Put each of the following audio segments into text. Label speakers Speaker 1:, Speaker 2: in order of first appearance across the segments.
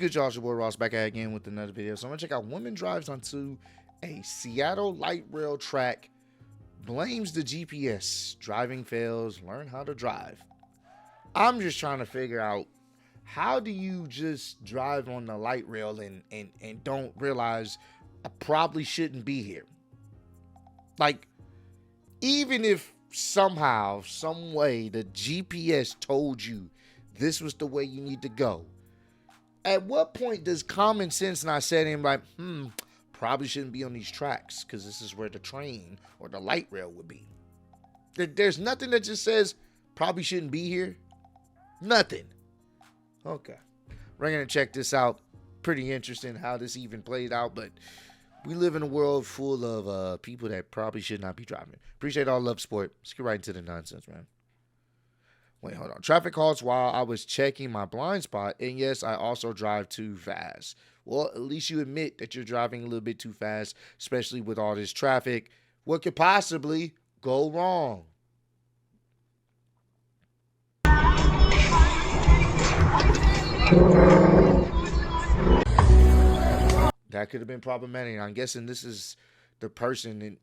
Speaker 1: good, y'all? It's your boy Ross back at again with another video. So I'm gonna check out woman drives onto a Seattle light rail track, blames the GPS, driving fails, learn how to drive. I'm just trying to figure out, how do you just drive on the light rail and don't realize I probably shouldn't be here? Like, even if somehow, some way, the GPS told you this was the way you need to go, at what point does common sense not set in like, probably shouldn't be on these tracks because this is where the train or the light rail would be? There's nothing that just says probably shouldn't be here. Nothing. Okay. We're going to check this out. Pretty interesting how this even played out, but we live in a world full of people that probably should not be driving. Appreciate all love, sport. Let's get right into the nonsense, man. Wait, hold on. Traffic halts while I was checking my blind spot, and yes, I also drive too fast. Well, at least you admit that you're driving a little bit too fast, especially with all this traffic. What could possibly go wrong? That could have been problematic. I'm guessing this is the person in...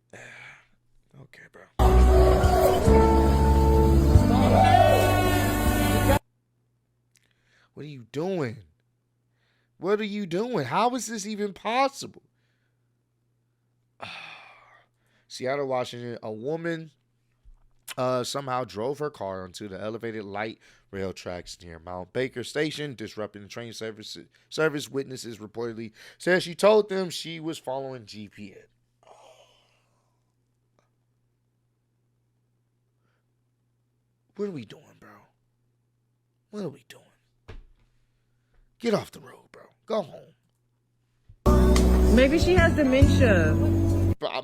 Speaker 1: Okay, bro. What are you doing? What are you doing? How is this even possible? Seattle, Washington. A woman somehow drove her car onto the elevated light rail tracks near Mount Baker Station, disrupting the train service. Witnesses reportedly said she told them she was following GPS. What are we doing, bro? What are we doing? Get off the road, bro. Go home.
Speaker 2: Maybe she has dementia.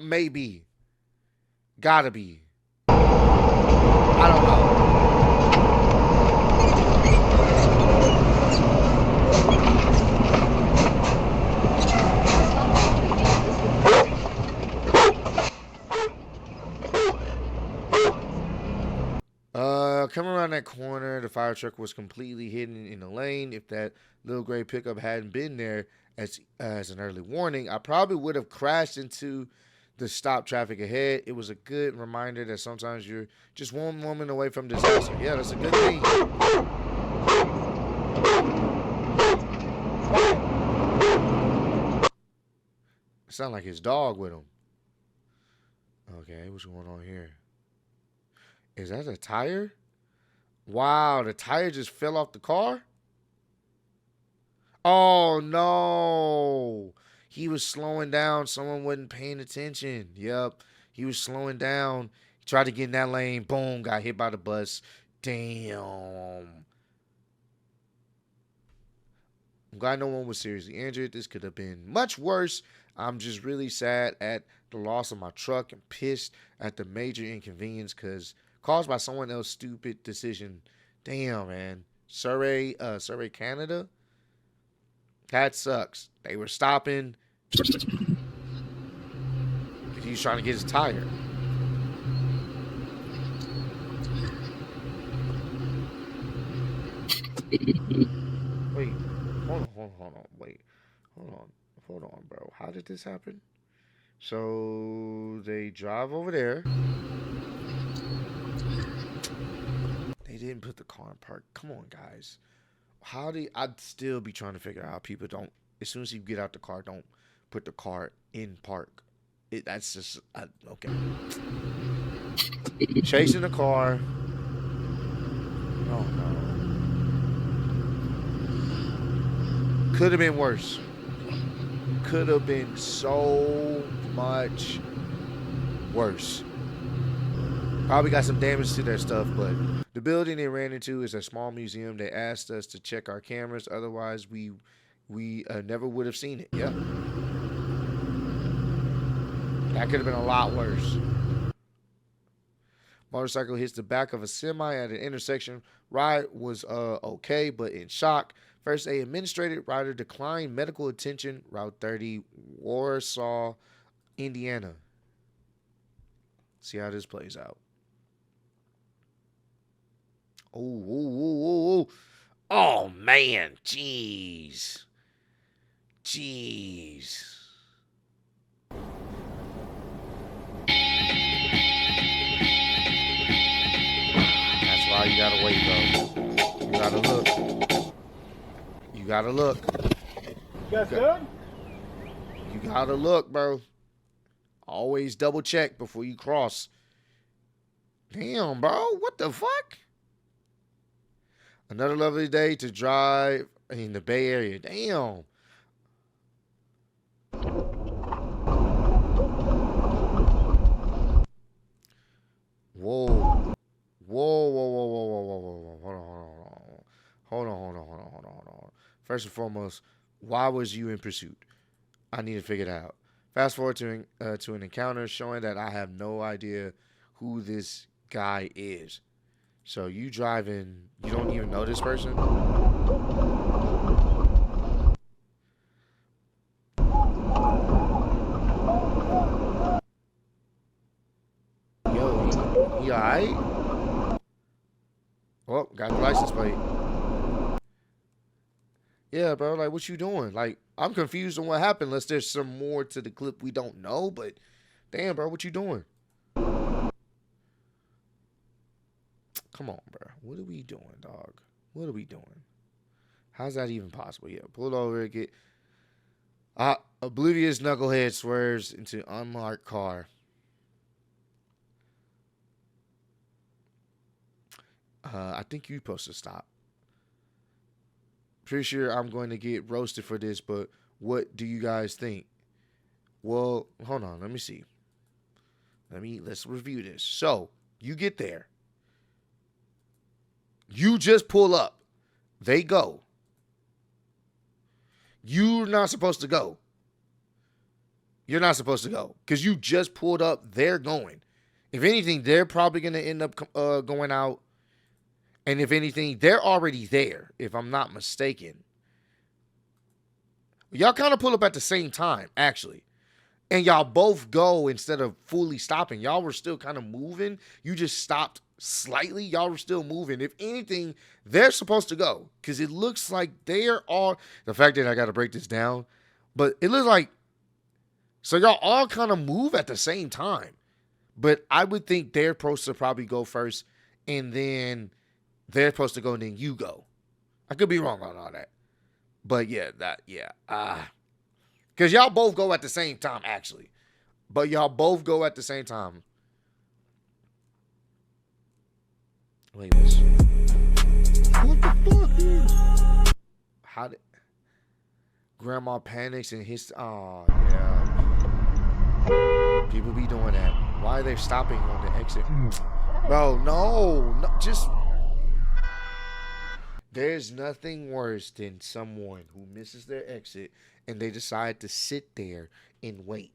Speaker 1: Maybe. Gotta be. I don't know. Coming around that corner, the fire truck was completely hidden in the lane. If that little gray pickup hadn't been there as an early warning, I probably would have crashed into the stop traffic ahead. It was a good reminder that sometimes you're just one moment away from disaster. Yeah, that's a good thing. It sounds like his dog with him. Okay, what's going on here? Is that a tire? Wow, the tire just fell off the car? Oh, no. He was slowing down. Someone wasn't paying attention. Yep, he was slowing down. He tried to get in that lane. Boom, got hit by the bus. Damn. I'm glad no one was seriously injured. This could have been much worse. I'm just really sad at the loss of my truck and pissed at the major inconvenience caused by someone else's stupid decision. Damn, man. Surrey, Canada? That sucks. They were stopping. He was trying to get his tire. Wait. Hold on. Wait. Hold on, bro. How did this happen? So they drive over there. They didn't put the car in park. Come on, guys. I'd still be trying to figure out how people don't, as soon as you get out the car, don't put the car in park. That's just, okay. Chasing the car. Oh, no. Could have been worse. Could have been so much worse. Probably got some damage to their stuff, but the building they ran into is a small museum. They asked us to check our cameras, otherwise we never would have seen it. Yeah, that could have been a lot worse. Motorcycle hits the back of a semi at an intersection. Ride was okay, but in shock. First aid administrated. Rider declined medical attention. Route 30, Warsaw, Indiana. See how this plays out. Oh, man, jeez. Jeez. That's why you gotta wait, bro. You gotta look. You gotta look.
Speaker 2: That's good?
Speaker 1: You gotta look, bro. Always double check before you cross. Damn, bro. What the fuck? Another lovely day to drive in the Bay Area. Damn. Whoa. Whoa, whoa, whoa, whoa, whoa, whoa, whoa, whoa. Hold on. First and foremost, why was you in pursuit? I need to figure that out. Fast forward to an encounter showing that I have no idea who this guy is. So you driving, you don't even know this person? Yo, he alright? Oh, got the license plate. Yeah, bro, like, what you doing? Like, I'm confused on what happened unless there's some more to the clip we don't know, but damn, bro, what you doing? Come on, bro. What are we doing, dog? What are we doing? How's that even possible? Yeah, pull over, get... oblivious knucklehead swerves into unmarked car. I think you're supposed to stop. Pretty sure I'm going to get roasted for this, but what do you guys think? Well, hold on. Let me see. Let's review this. So, you get there. You just pull up. They go. You're not supposed to go. You're not supposed to go because you just pulled up. They're going. If anything, they're probably going to end up going out. And if anything, they're already there, if I'm not mistaken. Y'all kind of pull up at the same time, actually. And y'all both go instead of fully stopping. Y'all were still kind of moving. You just stopped slightly. Y'all were still moving. If anything, they're supposed to go. Because it looks like they're all... The fact that I got to break this down. But it looks like... So y'all all kind of move at the same time. But I would think they're supposed to probably go first. And then... They're supposed to go and then you go. I could be wrong on all that. But yeah, because y'all both go at the same time, actually. But y'all both go at the same time. Wait, what the fuck? How did... Grandma panics and his... Oh, yeah. People be doing that. Why are they stopping on the exit? Bro, no. Just... There's nothing worse than someone who misses their exit and they decide to sit there and wait.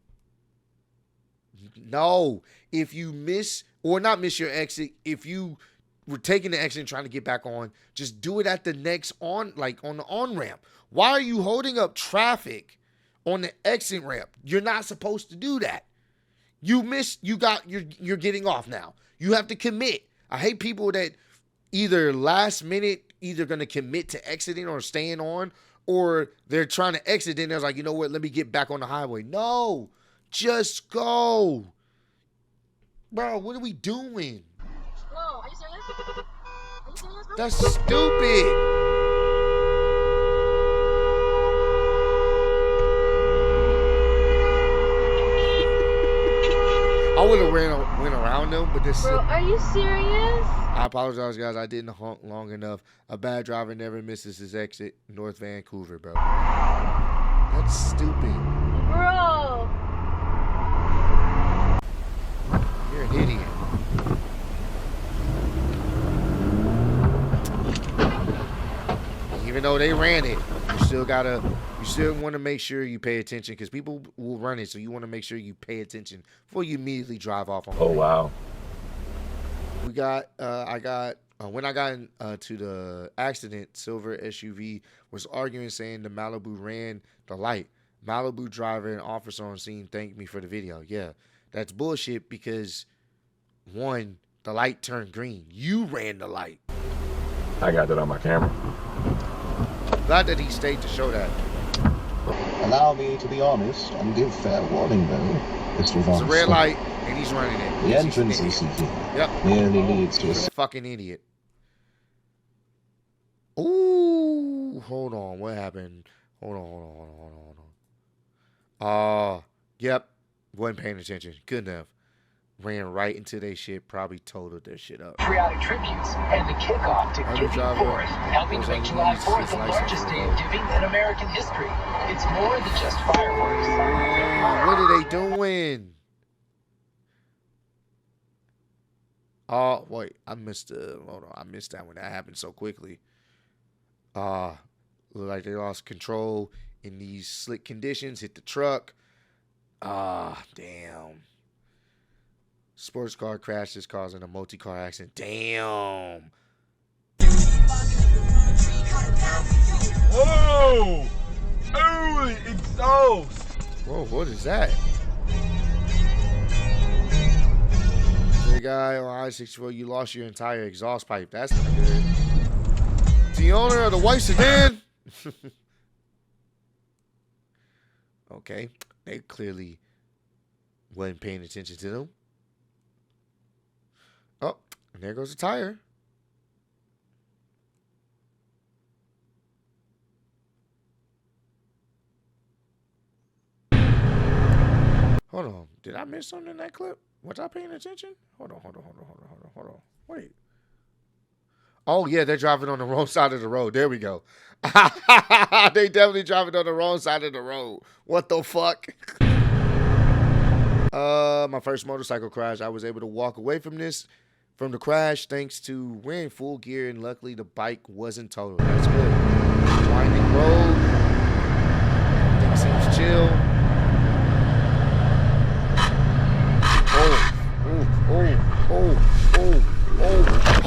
Speaker 1: No, if you miss or not miss your exit, if you were taking the exit and trying to get back on, just do it at the next on, like on the on-ramp. Why are you holding up traffic on the exit ramp? You're not supposed to do that. You missed, you're getting off now. You have to commit. I hate people that either last minute either going to commit to exiting or staying on, or they're trying to exit and they're like, you know what, let me get back on the highway. No, just go. Bro, what are we doing?
Speaker 3: No, are you serious? Are you serious, bro?
Speaker 1: That's stupid. I would have went around them, but this...
Speaker 3: Bro, are you serious?
Speaker 1: I apologize, guys. I didn't honk long enough. A bad driver never misses his exit. North Vancouver, bro. That's stupid.
Speaker 3: Bro.
Speaker 1: You're an idiot. Even though they ran it, you still want to make sure you pay attention because people will run it. So you want to make sure you pay attention before you immediately drive off on it.
Speaker 2: Oh, wow.
Speaker 1: When I got into the accident, silver SUV was arguing saying the Malibu ran the light. Malibu driver and officer on scene thanked me for the video. Yeah, that's bullshit because, one, the light turned green. You ran the light.
Speaker 2: I got that on my camera.
Speaker 1: Glad that he stayed to show that.
Speaker 4: Allow me to be honest and give fair warning, though, Mr.
Speaker 1: It's a red
Speaker 4: Von.
Speaker 1: light, and he's running it.
Speaker 4: The entrance you see here
Speaker 1: Yep.
Speaker 4: merely leads to a
Speaker 1: He's a fucking idiot. Ooh, hold on. What happened? Hold on. Yep. Wasn't paying attention. Good enough. Ran right into their shit. Probably totaled their shit up.
Speaker 5: Patriotic tributes and the kickoff to Giving Fourth, helping to make July 4th the largest day of giving in American history. It's more than just fireworks.
Speaker 1: What are they doing? Oh, wait. I missed hold on. I missed that when that happened so quickly. Look like they lost control in these slick conditions. Hit the truck. Damn. Sports car crashes causing a multi-car accident. Damn.
Speaker 2: Whoa! Holy exhaust!
Speaker 1: Whoa, what is that? The guy on I-64, you lost your entire exhaust pipe. That's not good. The owner of the white sedan. Okay, they clearly wasn't paying attention to them. Oh, and there goes the tire. Hold on. Did I miss something in that clip? Was I paying attention? Hold on. Wait. Oh, yeah, they're driving on the wrong side of the road. There we go. They definitely driving on the wrong side of the road. What the fuck? My first motorcycle crash. I was able to walk away from the crash, thanks to wearing full gear, and luckily the bike wasn't totaled. That's good. Winding road. Everything seems chill.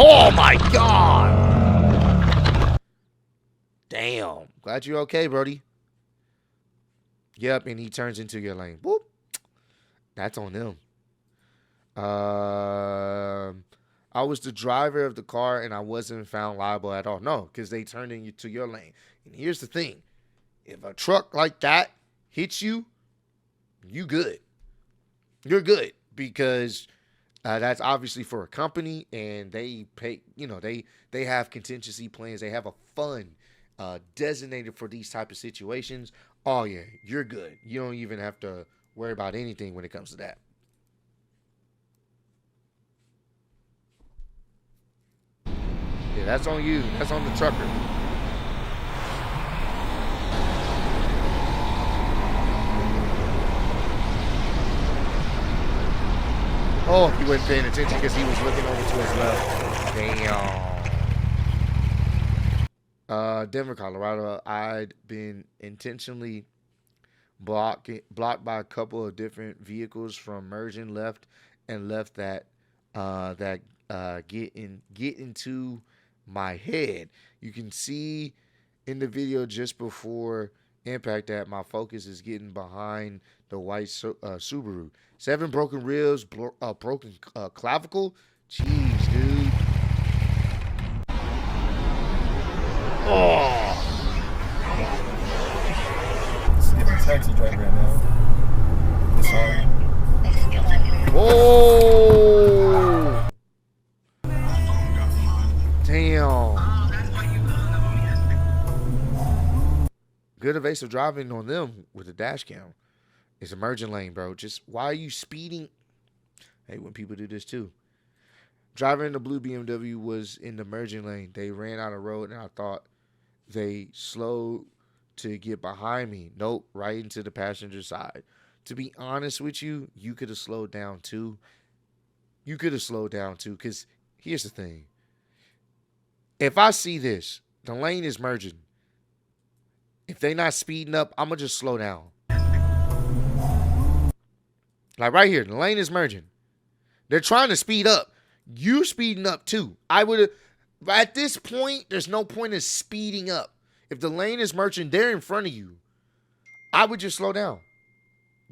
Speaker 1: Oh my God. Damn. Glad you're okay, Brody. Yep, and he turns into your lane. Whoop. That's on them. I was the driver of the car and I wasn't found liable at all. No, because they turned into your lane. And here's the thing. If a truck like that hits you, you good. You're good because that's obviously for a company and they pay, they have contingency plans. They have a fund designated for these type of situations. Oh, yeah, you're good. You don't even have to worry about anything when it comes to that. Yeah, that's on you. That's on the trucker. Oh, he wasn't paying attention because he was looking over to his left. Damn. Denver, Colorado. I'd been intentionally blocked by a couple of different vehicles from merging left that get into my head. You can see in the video just before impact that my focus is getting behind the white Subaru. 7 broken ribs, broken clavicle. Jeez, dude. Oh.
Speaker 2: Just getting a taxi driver right now. Sorry.
Speaker 1: Whoa. Damn. Good evasive driving on them with the dash cam. It's a merging lane, bro. Just why are you speeding? Hey, when people do this too. Driver in the blue BMW was in the merging lane. They ran out of road, and I thought they slowed to get behind me. Nope, right into the passenger side. To be honest with you, you could have slowed down too. Because here's the thing. If I see this, the lane is merging. If they not speeding up, I'm going to just slow down. Like right here, the lane is merging. They're trying to speed up. You speeding up too. I would have, at this point, there's no point in speeding up. If the lane is merging, they're in front of you. I would just slow down.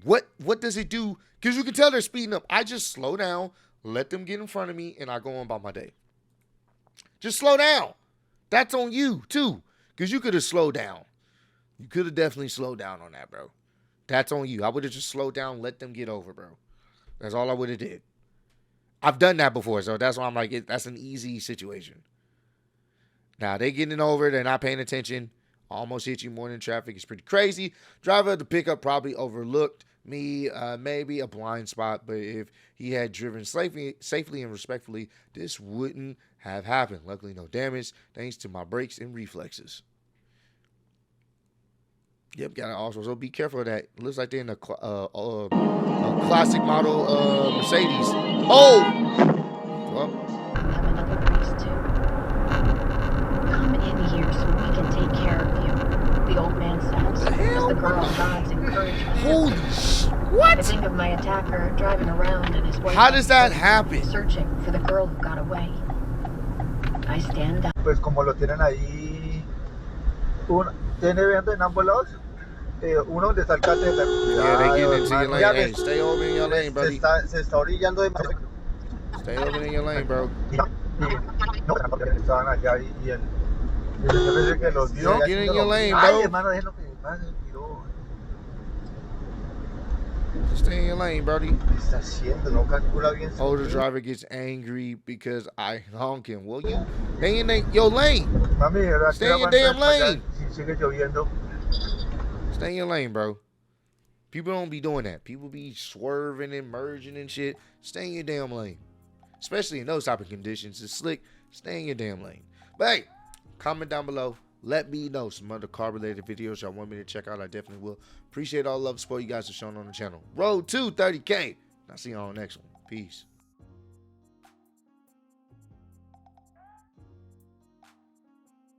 Speaker 1: What does it do? Because you can tell they're speeding up. I just slow down, let them get in front of me, and I go on about my day. Just slow down. That's on you too. Because you could have slowed down. You could have definitely slowed down on that, bro. That's on you. I would have just slowed down, let them get over, bro. That's all I would have did. I've done that before, so that's why I'm like, that's an easy situation. Now, they getting over, they're not paying attention. Almost hit you more than traffic. It's pretty crazy. Driver of the pickup probably overlooked me, maybe a blind spot, but if he had driven safely and respectfully, this wouldn't have happened. Luckily, no damage, thanks to my brakes and reflexes. Yep, gotta also be careful of that. It looks like they're in a classic model Mercedes. Oh! Well.
Speaker 3: Have another race too. Come in here so we can take care of you. The old man says, as the girl nods encouragement.
Speaker 1: Holy shit. What?
Speaker 3: I think of my attacker driving around in his white.
Speaker 1: How does that happen?
Speaker 3: Searching for the girl who got away. I stand up.
Speaker 6: Pues como lo tienen ahí, tiene viento en ambos lados. Uno donde está el catéter.
Speaker 1: Yeah, they getting into your lane. Hey, stay over in your lane, buddy.
Speaker 6: Se está orillando de.
Speaker 1: Stay over in your lane, bro.
Speaker 6: Estaban allá y el jefe que los vio.
Speaker 1: Get in your lane,
Speaker 6: Ay,
Speaker 1: bro.
Speaker 6: hermano, déjenlo que pase, tiró.
Speaker 1: Stay in your lane, buddy.
Speaker 6: ¿Qué está haciendo? No calcula bien.
Speaker 1: Older driver gets angry because I honk him. Well, you stay in your lane.
Speaker 6: Mami,
Speaker 1: stay in your damn lane.
Speaker 6: Si sigue lloviendo.
Speaker 1: Stay in your lane, bro. People don't be doing that. People be swerving and merging and shit. Stay in your damn lane. Especially in those type of conditions. It's slick. Stay in your damn lane. But hey, comment down below. Let me know some other car-related videos y'all want me to check out. I definitely will. Appreciate all the love and support you guys have shown on the channel. Road to 30K. I'll see you on the next one. Peace.